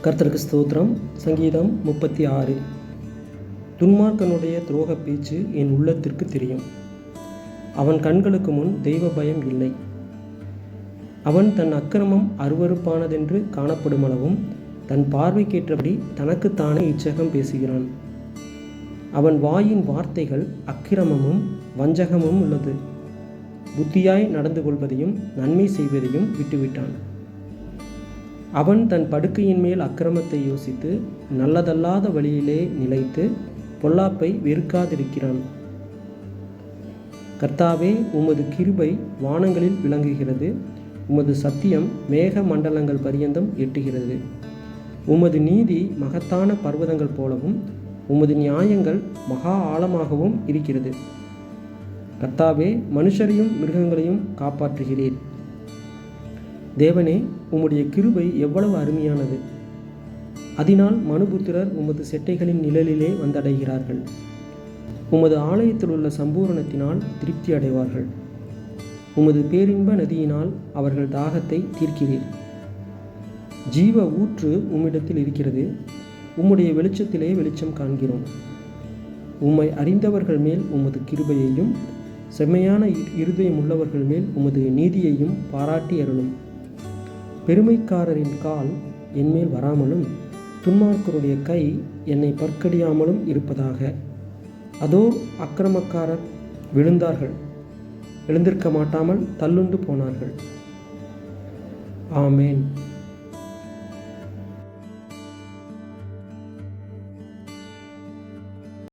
கர்த்தருக்கு ஸ்தோத்திரம். சங்கீதம் 36. துன்மார்க்கனுடைய துரோக பேச்சு என் உள்ளத்திற்கு தெரியும். அவன் கண்களுக்கு முன் தெய்வ பயம் இல்லை. அவன் தன் அக்கிரமம் அருவருப்பானதென்று காணப்படுமளவும் தன் பார்வைக்கேற்றபடி தனக்குத்தானே இச்சகம் பேசுகிறான். அவன் வாயின் வார்த்தைகள் அக்கிரமமும் வஞ்சகமும் உள்ளது. புத்தியாய் நடந்து கொள்வதையும் நன்மை செய்வதையும் விட்டுவிட்டான். அவன் தன் படுக்கையின் மேல் அக்கிரமத்தை யோசித்து நல்லதல்லாத வழியிலே நிலைத்து பொல்லாப்பை வெறுக்காதிருக்கிறான். கர்த்தாவே, உமது கிருபை வானங்களில் விளங்குகிறது. உமது சத்தியம் மேக மண்டலங்கள் பரியந்தம் எட்டுகிறது. உமது நீதி மகத்தான பர்வதங்கள் போலவும் உமது நியாயங்கள் மகா ஆழமாகவும் இருக்கிறது. கர்த்தாவே, மனுஷரையும் மிருகங்களையும் காப்பாற்றுகிறீர். தேவனே, உம்முடைய கிருபை எவ்வளவு அருமையானது! அதனால் மனுபுத்திரர் உமது செட்டைகளின் நிழலிலே வந்தடைகிறார்கள். உமது ஆலயத்தில் உள்ள சம்பூரணத்தினால் திருப்தி அடைவார்கள். உமது பேரின்ப நதியினால் அவர்கள் தாகத்தை தீர்க்கிறீர். ஜீவ ஊற்று உம்மிடத்தில் இருக்கிறது. உம்முடைய வெளிச்சத்திலே வெளிச்சம் காண்கிறோம். உம்மை அறிந்தவர்கள் மேல் உமது கிருபையையும் செம்மையான இருதயம் உள்ளவர்கள் மேல் உமது நீதியையும் பாராட்டி அருளும். பெருமைக்காரரின் கால் என்மேல் வராமலும் துன்மார்க்கருடைய கை என்னை பற்கடியாமலும் இருப்பதாக. அதோ, அக்கிரமக்காரர் விழுந்தார்கள், எழுந்திருக்க மாட்டாமல் தள்ளுண்டு போனார்கள். ஆமேன்.